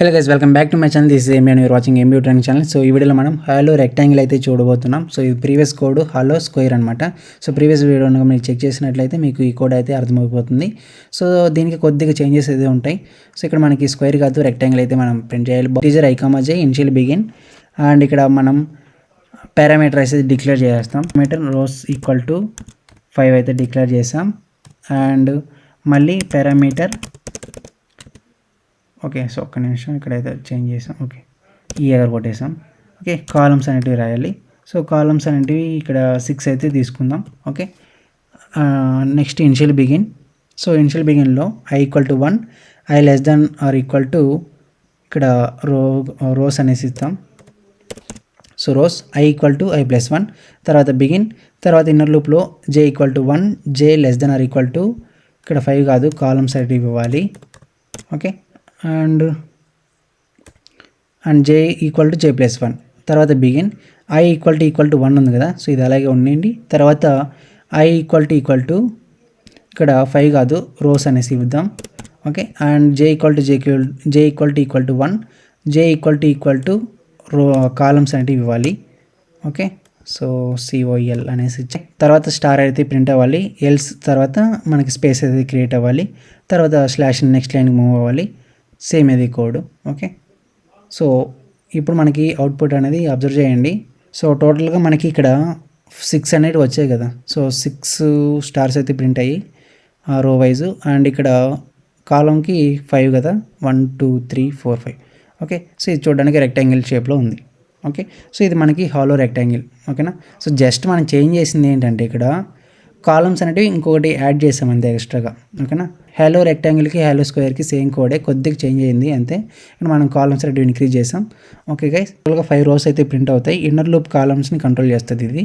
Hello guys, welcome back to my channel. This is ఏమి and you're watching MB training channel. So ఈ వీడియోలో మనం hollow rectangle అయితే చూడబోతున్నాం. సో ఇది ప్రీవియస్ కోడ్ హాలో స్క్వేర్ అనమాట. సో ప్రీవియస్ వీడియోలో మీరు చెక్ చేసినట్లయితే మీకు ఈ కోడ్ అయితే అర్థమైపోతుంది. సో దీనికి కొద్దిగా చేంజెస్ అయితే ఉంటాయి. సో ఇక్కడ మనకి స్క్వేర్ కాదు రెక్టాంగిల్ అయితే మనం ప్రింట్ చేయాలి. టీజర్ ఐకామాజే ఇనిషియల్ బిగిన్ అండ్ ఇక్కడ మనం పారామీటర్ అయితే డిక్లేర్ చేస్తాం. పారామీటర్ రోస్ ఈక్వల్ టు 5 అయితే డిక్లేర్ చేస్తాం అండ్ మళ్ళీ పారామీటర్ ఓకే. సో ఒక్క నిమిషం ఇక్కడైతే చేంజ్ చేసాం. ఓకే, ఈ ఎగర్ కొట్టేసాం. ఓకే, కాలమ్స్ అనేటివి రాయాలి. సో కాలమ్స్ అనేటివి ఇక్కడ 6 అయితే తీసుకుందాం. Okay, next initial begin. So initial బిగిన్లో i equal to 1, i less than or equal to ఇక్కడ రోస్ అనేసి ఇస్తాం. So rows i equal to i plus 1, తర్వాత బిగిన్, తర్వాత ఇన్నర్ లూప్లో j equal to 1, j less than or equal to ఇక్కడ 5 కాదు columns అనేటివి ఇవ్వాలి. Okay, and j equal to j plus 1, తర్వాత బిగిన్, i ఈక్వల్ టు 1 ఉంది కదా. సో ఇది అలాగే ఉండండి. తర్వాత i ఈక్వల్ టు ఇక్కడ 5 కాదు రోస్ అనేసి ఇద్దాం. Okay, and j equal to 1, j equal to columns అనేవి ఇవ్వాలి. ఓకే, సో COL అనేసి ఇచ్చి తర్వాత స్టార్ అయితే ప్రింట్ అవ్వాలి. ఎల్స్ తర్వాత మనకి స్పేస్ అయితే క్రియేట్ అవ్వాలి. తర్వాత స్లాష్ నెక్స్ట్ లైన్కి మూవ్ అవ్వాలి. సేమ్ ఇది కోడ్. ఓకే, సో ఇప్పుడు మనకి అవుట్పుట్ అనేది అబ్జర్వ్ చేయండి. సో టోటల్గా మనకి ఇక్కడ 6 అనేది వచ్చాయి కదా. సో 6 స్టార్స్ అయితే ప్రింట్ అయ్యి రో వైజ్ అండ్ ఇక్కడ కాలంకి 5 కదా, 1 2 3 4 5. ఓకే, సో ఇది చూడడానికి రెక్టాంగిల్ షేప్లో ఉంది. ఓకే, సో ఇది మనకి హాలో రెక్టాంగిల్. ఓకేనా. సో జస్ట్ మనం చేంజ్ చేసింది ఏంటంటే ఇక్కడ కాలమ్స్ అనేవి ఇంకొకటి యాడ్ చేసాం అంతే ఎక్స్ట్రాగా. ఓకేనా. హాలో రెక్టాంగిల్కి హాలో స్క్వేర్కి సేమ్ కోడే, కొద్దిగా చేంజ్ అయింది అంతే. ఇక్కడ మనం కాలమ్స్ అనేవి ఇంక్రీజ్ చేసాం. ఓకే గైస్, టోటల్గా 5 రోస్ అయితే ప్రింట్ అవుతాయి. ఇన్నర్ లూప్ కాలమ్స్ని కంట్రోల్ చేస్తుంది ఇది.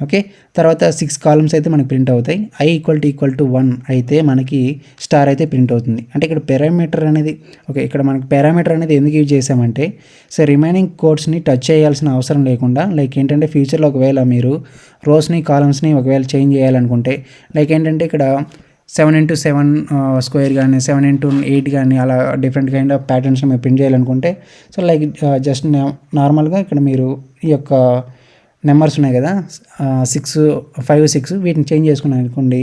ఓకే, తర్వాత 6 కాలమ్స్ అయితే మనకి ప్రింట్ అవుతాయి. i ఈక్వల్ టు 1 అయితే మనకి స్టార్ అయితే ప్రింట్ అవుతుంది. అంటే ఇక్కడ పారామీటర్ అనేది ఓకే, ఇక్కడ మనకి పారామీటర్ అనేది ఎందుకు యూజ్ చేసామంటే సో రిమైనింగ్ కోడ్స్ని టచ్ చేయాల్సిన అవసరం లేకుండా, లైక్ ఏంటంటే ఫ్యూచర్లో ఒకవేళ మీరు రోస్ని కాలమ్స్ని ఒకవేళ చేంజ్ చేయాలనుకుంటే లైక్ ఏంటంటే ఇక్కడ 7x7 స్క్వేర్ కానీ 7x8 కానీ అలా డిఫరెంట్ కైండ్ ఆఫ్ ప్యాటర్న్స్ని మీరు ప్రింట్ చేయాలనుకుంటే సో లైక్ జస్ట్ నార్మల్గా ఇక్కడ మీరు ఈ యొక్క నెంబర్స్ ఉన్నాయి కదా 6 5 6 వీటిని చేంజ్ చేసుకున్నాను అనుకోండి,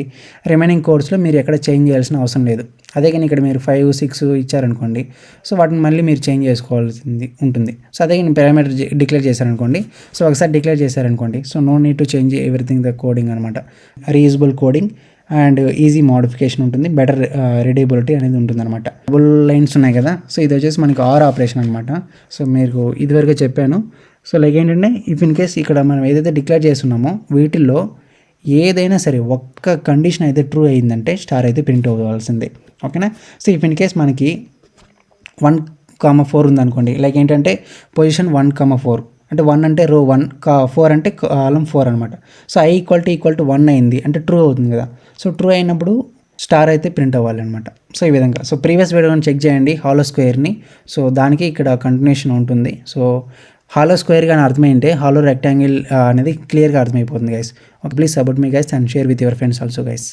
రిమైనింగ్ కోడ్స్లో మీరు ఎక్కడ చేంజ్ చేయాల్సిన అవసరం లేదు. అదే కానీ ఇక్కడ మీరు 5 6 ఇచ్చారనుకోండి, సో వాటిని మళ్ళీ మీరు చేంజ్ చేసుకోవాల్సింది ఉంటుంది. సో అదే నేను పారామీటర్ డిక్లేర్ చేశారనుకోండి, సో ఒకసారి డిక్లేర్ చేశారనుకోండి, so no need to change everything the coding అనమాట. Reusable coding and easy modification ఉంటుంది, బెటర్ రీడేబిలిటీ అనేది ఉంటుంది అనమాట. డబుల్ లైన్స్ ఉన్నాయి కదా, సో ఇది వచ్చేసి మనకి ఆర్ ఆపరేషన్ అనమాట. సో మీకు ఇదివరకే చెప్పాను. సో లైక్ ఏంటంటే ఇఫ్ ఇన్ కేస్ ఇక్కడ మనం ఏదైతే డిక్లేర్ చేస్తున్నామో వీటిల్లో ఏదైనా సరే ఒక్క కండిషన్ అయితే ట్రూ అయిందంటే స్టార్ అయితే ప్రింట్ అవ్వాల్సిందే. ఓకేనా. సో ఇఫ్ ఇన్ కేస్ మనకి 1,4 ఉందనుకోండి, లైక్ ఏంటంటే పొజిషన్ 1,4 అంటే 1 అంటే రో 1, 4 అంటే కాలం 4 అనమాట. సో i ఈక్వల్ టు 1 అయింది అంటే ట్రూ అవుతుంది కదా. సో ట్రూ అయినప్పుడు స్టార్ అయితే ప్రింట్ అవ్వాలన్నమాట. సో ఈ విధంగా. సో ప్రీవియస్ వీడియోని చెక్ చేయండి హాలో స్క్వేర్ని. సో దానికి ఇక్కడ కంటిన్యూషన్ ఉంటుంది. సో హాలో స్క్వేర్ కానీ అర్థమైంటే హాలో రెక్టాంగిల్ అనేది క్లియర్గా అర్థమైపోతుంది guys. Okay, please support me guys and share with your friends also guys.